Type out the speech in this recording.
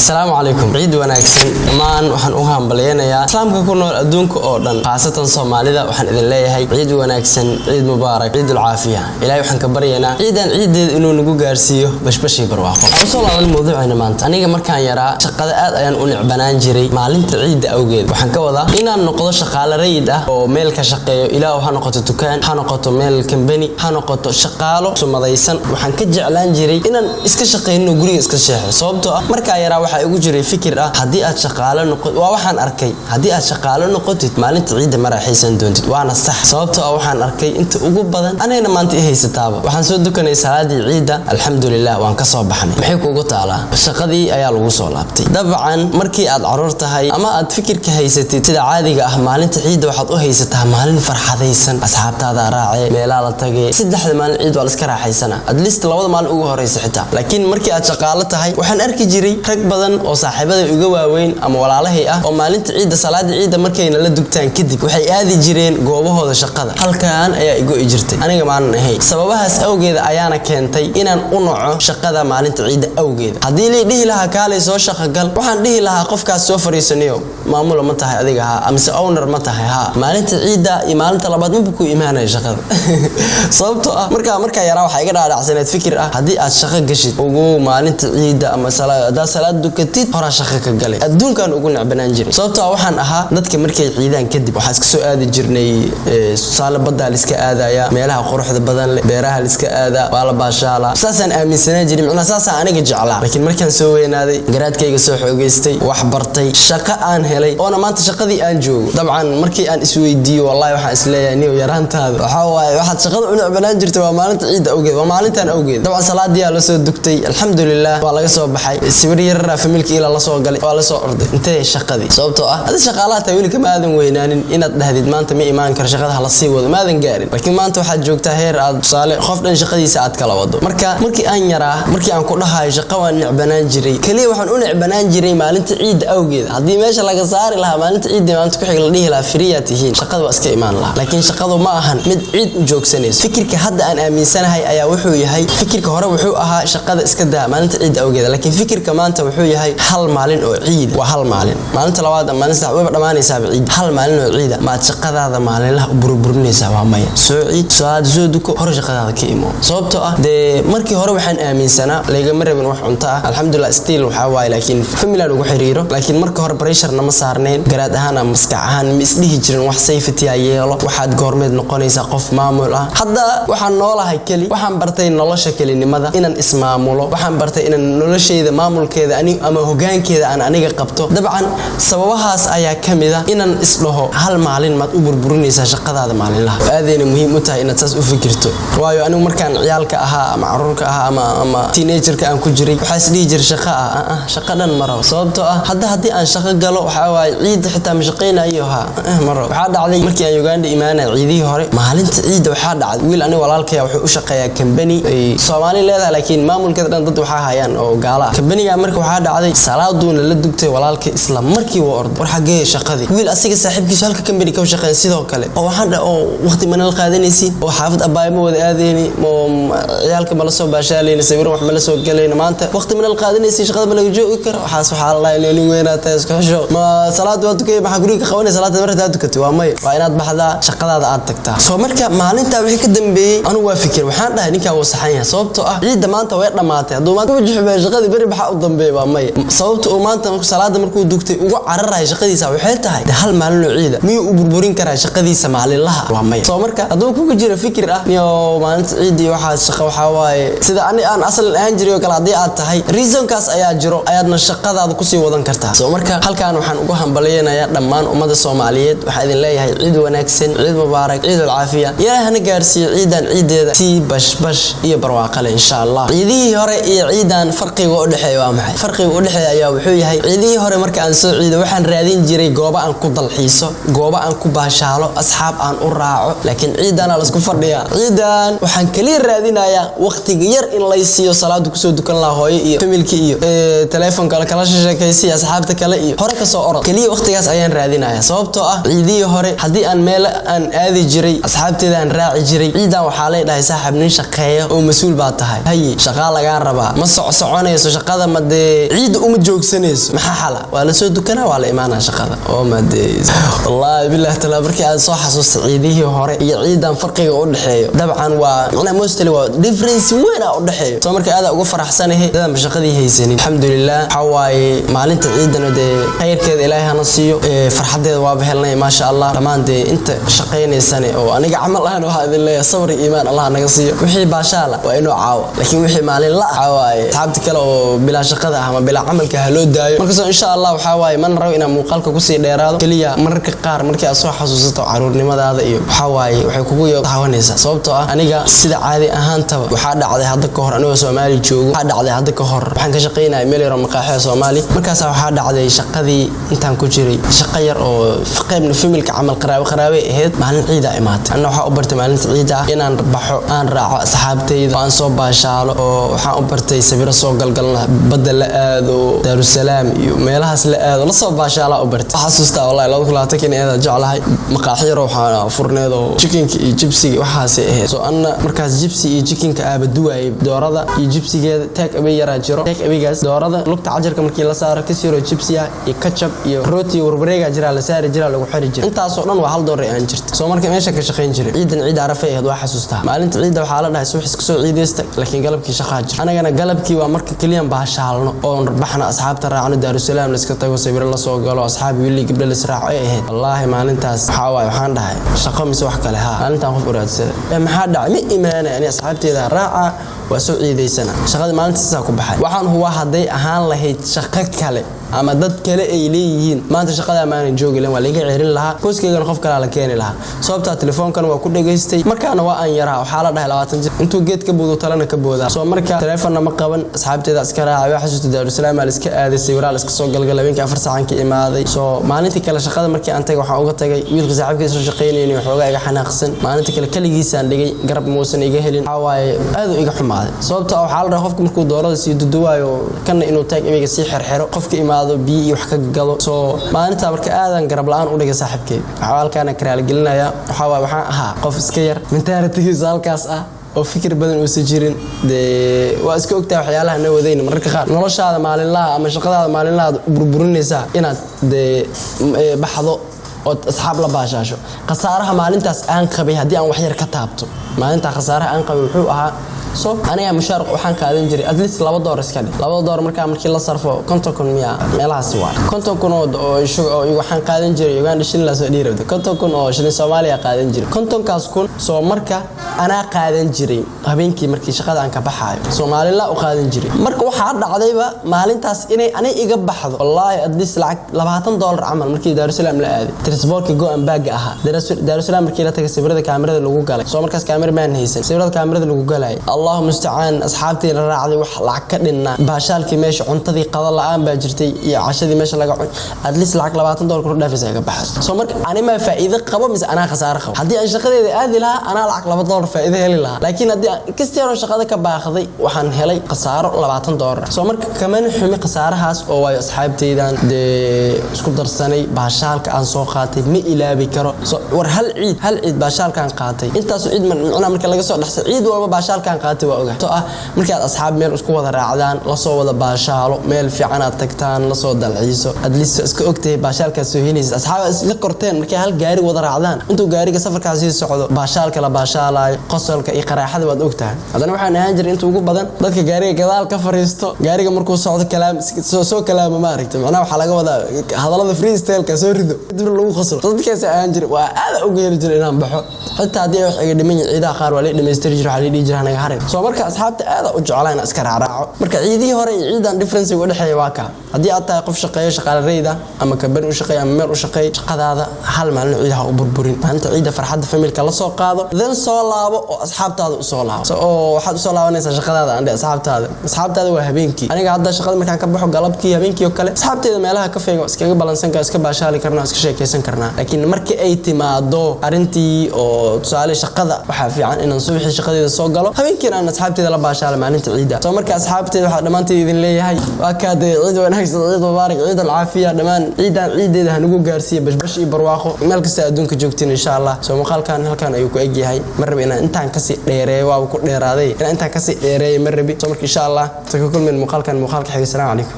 السلام عليكم عيد وناكسن مان وحن أوهم بلينا إسلامك كنا أدونك أردن خاصة صوماليدا وحن إذن ليه عيد وناكسن عيد مبارك عيد العافية إلهي وحن كبرينا عيد إنه نقول جارسيو بشي برواقه وصل على الموضوع أنا مانت أنا مركان يرى شقة أيان أنع بنانجري معلنت عيد أو جيد وحن كوضا إن النقطة شقالة ريدة وميل كشقة إله وحنقطة تكان حنقطة ميل كمبني حنقطة شقاله ثم ضيسن وحن كجعلان جري إن إسكشقة إنه جري إسكشة صوبته مركان يرى waxa ugu jiray fikir ah hadii aad shaqaale noqotid waa waxaan arkay hadii aad shaqaale noqotid maalinta ciid ma raaxaysan doontid waana sax sababtoo ah waxaan arkay inta ugu badan anayna maanta haysataaba waxaan soo dukanay salaadii ciida alxamdulillah waan ka soo baxnay maxay kuugu taalaa shaqadii ayaa lagu soo laabtay dabcan markii aad caruur tahay ama aad fikirka haysatid sida caadiga ah maalinta ciida waxaad u haysataa maalin farxadaysan asxaabtaada raacay meelaha la tagay saddexda maalin ciid waa la iska raaxaysana at least labada maalin ugu horeysa xitaa laakiin markii aad shaqaale tahay waxaan arki jiray rag badan oo saaxiibada uga waaweyn ama walaalahay ah oo maalinta ciida salaada ciida markayna la dugtaan kadib waxay aadi jireen goobahooda shaqada halkaan ayaa igu jirtay aniga maanan ahay sababahaas awgeeda ayaana keentay inaan u naco shaqada maalinta ciida awgeeda hadii la dhihi lahaa kaalay soo shaqo gal waxaan dhihi lahaa qofkaas soo fariisanayo maamul ma tahay adiga ha amse owner ma tahay ha maalinta ciida iyo maalinta labaad ma ku iimaanay shaqada sababtoo ah marka yaraa waxa iga dhaadhacsaneed fikir ah hadii aad shaqo gashid ugu maalinta ciida ama salaad dukatid hora shaqo ka galay adduunkan ugu nacbanaan jiray sababtoo waxaan ahaa dadka markay ciidaan kadib waxa iska soo aadi jirnay saala badda la iska aadaya meelaha quruxda badan leh beeraha la iska aada wala baashaala saasan aaminsanaa jiray macna saasaan aniga jeclaa laakiin markaan soo weynaaday garaadkayga soo xoogeystay wax bartay shaqo aan helay oo maanta shaqadii aan joogo dabcan markii aan isweydiiyo wallahi waxaan isleeyahay niyo yaraantaada waxa waaye waxaad shaqada u nacbanaan jirtay waa maalinta ciida awgeed waa maalintan awgeed dabcan salaadii la soo dugtay alxamdulillah waa laga soo baxay sibir yar familki ila la soo galay waa la soo orday intee shaqadii sababtoo ah hada shaqaalaha wiilka ma aadan weynaanin inaad dhahdid maanta ma iimaan kar shaqada la sii wado ma aadan gaarin laakiin maanta waxaad joogtaa heer aad saale qof dhan shaqadiisa aad kala wado markii aan yaraa markii aan ku dhahayo shaqo waan nicbanaan jiray kaliya waxaan u nicbanaan jiray maalinta ciid awgeed hadii meesha laga saari lahaa maalinta ciid maanta ku xig la dhihi lahaa firiyaatihiin shaqada waa iska iimaan lahaa laakiin shaqadu ma ahan mid ciid u joogsanayso fikirka hadda aan aaminsanahay ayaa wuxuu yahay fikirka hore wuxuu ahaa shaqada iska daa maalinta ciid awgeed laakiin fikirka maanta wuxuu yahay hal maalin oo ciid waa hal maalin maalinta labaad ama maalinta saddexaad way dhamaanaysaa ciid hal maalin oo ciid ma shaqadaada maalinlaha u burburinaysaa waa maya soo ciid salaad soo duko hore shaqadaada ka imo sababtoo ah markii hore waxaan aaminsanaa leega marabin wax cunto ah alxamdulillah still waxa waay laakiin familiar ugu xiriiro laakiin markii hore pressure nama saarneen garaad ahaan ama maskax ahaan ma isdhihi jirin wax safety ay yeelo waxaad goormeed noqonaysaa qof maamul ah hadda waxaan noolahay kali waxaan bartay nolosha kalinimada inaan ismaamulo waxaan bartay inaan noloshayda maamulkeeda ama hogaankeeda aan aniga qabto dabcan sababahaas ayaa kamida inaan isdhaho hal maalin maad u burburinaysaa shaqadaada maalinlaha aadayna muhiim u tahay inaad saas u fikirto waayo anigu markaan ciyaalka ahaa ama caruurka ahaa ama teenagerka aan ku jiray waxaa isdhihi jiray shaqo dhan maro sababtoo ah haddii aan shaqo galo waxaa waaye ciid xitaa ma shaqaynayo maro waxaa dhacday markii aan Uganda imaanay ciidihii hore maalinta ciida waxaa dhacday wiil aniga walaalkay wuxuu u shaqeeyaa company Soomaali leedahay laakiin maamulkeeda dhan dad waxaa hayaan oo gaala company-ga markii waxaa dhacday salaaduna la dugtay walaalkay isla markii uu orday war xagee shaqadii wiil asiga saaxiibkiisa halka company ka shaqeeya sidoo kale oo waxaan waqti manal qaadanaysi oo xaafad abaaymo wada aadeyni ciyaalka ma la soo baashaalayna sawir wax ma la soo galayna maanta waqti manal qaadanaysi shaqada ma laga joogi karo waxa la inuu weynaatay isku xisho ma salaad waa dukay maxaa guriga ka qabanay salaada markaa dukatay waa may waa inaad baxdaa shaqadaada aad tagtaa soo marka maalinta wixii ka dambeeyay anu waa fikir waxaan dhahay ninka uu saxan yahay sababtoo ah ciida maanta way dhamaatay haduu maanta wajixbay shaqadii bari baxa u dambeeyay waa may sababta uu maanta salaada markuu dugtay ugu cararay shaqadiisa waxay tahay hal maalin oo ciida miyuu u burburin karaa shaqadiisa maalinlaha waa may soo marka haduu ku jiro fikir ah niyo maalinta ciidi waxa shaqo waxa waaye sida aan asal aan jiro kala hadii aad tahay reasonkaas ayaa jiro ayaadna shaqadaada ku sii wadan kartaa soo marka halkaan waxaan ugu hambaleynayaa dhammaan ummada Soomaaliyeed waxa idin leeyahay ciid wanaagsan ciid mubaarak ciid alcaafiya ilaahana gaarsiiyo ciidan ciideeda si bash iyo barwaaqo insha Allah ciidii hore iyo ciidan farqiga u dhaxeeyo waa maxay farqiga u dhaxeeya ayaa wuxuu yahay ciidii hore marka aan soo ciido waxaan raadin jiray goobo aan ku dalxiiso goobo aan ku baashaalo asxaab aan u raaco laakiin ciidan la isku fadhiya ciidan waxaan kaliya raadinayaa waqtiga yar in la siiyo salaad ku soo dukan la hooyo iyo familki iyo telefoonka kala sheekaysi asxaabta kale iyo hore ka soo orod kaliya waqtigaas ayaan raadinayaa sababtoo ah ciidii hore hadii aan meel aan aadi jiray asxaabteeda aan raaci jiray ciidan waxa la dhahay saaxiib nin shaqeeyo oo mas'uul baa tahay hay shaqa laga rabaa ma soconayso shaqada ma ciid uma joogsanayso maxaa xala waa la soo dukanaa waa la imaanaa shaqada oo maadeys wallahi billahi taala markii aad soo xasuusto ciidihii hore iyo ciidan farqiga u dhaxeeyo dabcan waa macna mostly waa difference weyn u dhaxeeyo soo markii aad ugu faraxsanahay dadaan shaqadii haysanin alxamdulillah xawaaye maalinta ciidana khayrkeeda ilaahay hana siiyo farxadeeda waa bahelnay ma sha Allah dhamaantii inta shaqeynaysan oo aniga camal ahaan waxa idin leeyahay sabr iyo iimaan Allah naga siiyo wixii baashaala waa inuu caawo laakiin wixii maalin la caawaay taabti kale oo bila shaqada ama bila amalka haloo daayo marka insha Allah waxa waaye man raaw ina muuqaalka ku sii dheeraado kaliya mararka qaar markii aad soo xasuusato caruurnimadaada iyo waxa waaye waxay kugu taawanaysaa sababtoo ah aniga sida caadi ahaantaba waxa dhacday hadda ka hor aniga Soomaali joogo waxa dhacday hadda ka hor waxaan ka shaqeynaa meel yar maqaaxi Soomaali markaas waxa dhacday shaqadii intaan ku jiray shaqo yar oo qaybna familka camal qaraabo ahayd maalin ciid ah imaatay anna waxa u bartay maalinta ciid ah inaan baxo aan raaco asxaabtayda aan soo baashaalo oo waxaan u bartay sawir soo galgalna badal la aado Daarusalaam iyo meelahaas la aado la soo baashaala u bartay xasuusta wallahi loo kala takin eeda jeclahay maqaaxi yar waxaan furneedo chickenka iyo jibsiga waxaas ahayd soo anna markaas jibsi iyo chickenka aaba duwaay doorada iyo jibsigeeda take away yara jiro take awaygaas doorada lugta cajarka markii la saaro kasiro jibsiga iyo ketchup iyo rooti warwareega jira la saari jira lagu xiri jira intaas oo dhan waa hal door aan jirto soo markii meesha ka shaqeyn jiray ciid arafay ahayd waa xasuustaa maalinta ciid waxa la dhahay subax iska soo ciideysta laakiin galabkii shaqaa jir anagana galabkii waa marka kaliyan baashaalno oo baxna asxaabta raacno Daarusalaam la iska tago sawir la soo galo asxaab wiili gabdha la israaco ay ahayd wallahi maalintaas waxa waay waxaan dhahay shaqo mise wax kale ha maalintaan qof uraadsada maxaa dhacay ma iimaanay ani asxaabteeda raaca waa soo ciideysana shaqada maalintaas ku baxay waxaan huwa haday ahaan lahayd shaqo kale ama dad kale ay leeyihiin maanta shaqada maanan joogi leen waa laga ciirin lahaa qoyskayga qof kale la keeni lahaa sababta telefoonkan waa ku dhageystay markaana waa aan yaraa waxa la dhahay 20 jir intuu geed ka buudo talana ka booda soo marka telefoonna ma qaban asxaabteeda iska raacay waxa xasuusta Daarusalaam la iska aaday sawiraal iska soo galgal habeenkii 4 saacan ka imaaday soo maalintii kale shaqada markii aan tagay waxa uga tagay wiilka saaxiibkiisa shaqeynayay waxoogaa iga xanaaqsan maalintii kale kaligiisaan dhigay garab muusan iga helin xawaaye aad u iga xumaaday sababta waxa la dhahay qofku markuu doorada sii duduwaayo kana inuu taag iyaga sii xirxiro qofka imaado biyo wax ka gado soo maalinta marka aadan garab la'aan u dhigay saaxiibkay waxa halkaan karaal gelinaya waxaan ahaa qof iska yar mentality-giisa halkaas ah oo fikir badan oo jirin waa iska ogtaa waxyaalaha na wadayna mararka qaar noloshaada maalinlaha ama shaqadaada maalinlaha burburinaysa inaad baxdo oo asxaab la baashaasho qasaaraha maalintaas aan qabay hadii aan wax yar ka taabto maalinta qasaaraha aan qabay wuxuu ahaa soo aniga mushaar waxaan qaadan jiray at least $2 iska dhig $2 markii la sarfo konton miya meelahaas waa konton oo waxaan qaadan jiray Uganda shilin la soo dhiirabdo konton oo shilin Soomaaliya qaadan jiray kontonkaas kun soo marka ana qaadan jiray habeenkii markii shaqada aan ka baxayo Soomaaliya u qaadan jiray marka waxa dhacdayba maalintaas inay ani iga baxdo wallahi at least lacag $20 amal markii Daarusalaam la aaday transportka go and bag aha Daarusalaam markii la tagay sawirada kaamirada lagu galay soo markaas cameraman haysan sawirada kaamirada lagu galay الله مستعان أصحابتي الراعي وحلعك كنا باشالكي ماشي عنتدي قضاء الآن باجرتي يا عشدي ماشي لقى أدليس لعك $20 كل ده في زيك بحث صمرك أنا ما فائدة قبل مس أنا خسارة خو هدي أنا شقدي هذه لها أنا لعك $20 فائدة هلي لها لكن هدي كستيرو شقدك باخذي وحن هلي خسارة $20 صمرك كمان حمي خسارة هاس أو أصحابتي دان دي سكوتر السنة باشالك عن سوقاتي مي إلى بكرة ور هل عيد باشال كان قاتي أنت سعيد من أنا مركز لقى سؤال عيد ولا باشال كان قاتي to ah markii asxaab meel isku wada raacdaan la soo wada baashaalo meel fiican aad tagtaan la soo dalciiso adliis iska ogtay baashaalka soo helaysa asxaab isla korteen markii hal gaari wada raacdaan intuu gaariga safarkaas sii socdo baashaalka la baashaalayo qosolka iyo qaraaxada waad ogtahay hadana waxaan ahaan jiray intuu ugu badan dadka gaariga gadaal ka fariisto gaariga markuu socdo kalaam soo kalaamo ma aragtay macnaha waxa laga wada hadalada freestyle-ka soo rido dib lagu qoslo dadkaas aan jiray waa aad u geeri jiray inaan baxo xitaa hadii wax iga dhiman ciidaha qaar waa la dhameystiri jiray waxa la dhigi jiray anaga harin soo marka asxaabta aad u jeclaan iska raaco marka ciidii hore iyo ciidan difference u dhaxeeyo waa ka hadii aad tahay qof shaqeeyo shaqaalayda ama kabar u shaqeeyo ama meel u shaqeeyo shaqadaada hal maalin ciidaha u burburin anta ciida farxadda familka la soo qaado then soo laabo oo asxaabtaada u soo laabo oo waxaad u soo laabanaysaa shaqadaada ande asxaabtaada waa habeenkii aniga hadda shaqada markaan ka baxo galabkii habeenkii oo kale asxaabteeda meelaha ka feego iskaga balansan ka iska baashaali karnaa iska sheekeysan karnaa laakiin markii ay timaado arintii oo tusaale shaqada waxa fiican inaan subaxii shaqadeeda soo galo habeenkii aan asxaabteeda la baashaalo maalinta ciida soo marka asxaabteeda waxa dhamaanteed idin leeyahay waa ka ciid wanaagsan ciid mubaarak ciid العافية dhamaan ciideeda hanagu gaarsiyo bashbash iyo barwaaqo meel kasta adduunka joogtiin insha Allah soo maqaalkan halkan ayuu ku egyahay marraba inaan intaan ka sii dheereeyo waa ku dheeraaday inaan intaan ka sii dheereeyo marrabi soo marka insha Allah taku kulmeen maqaalka xiga. Assalaamu calaykum.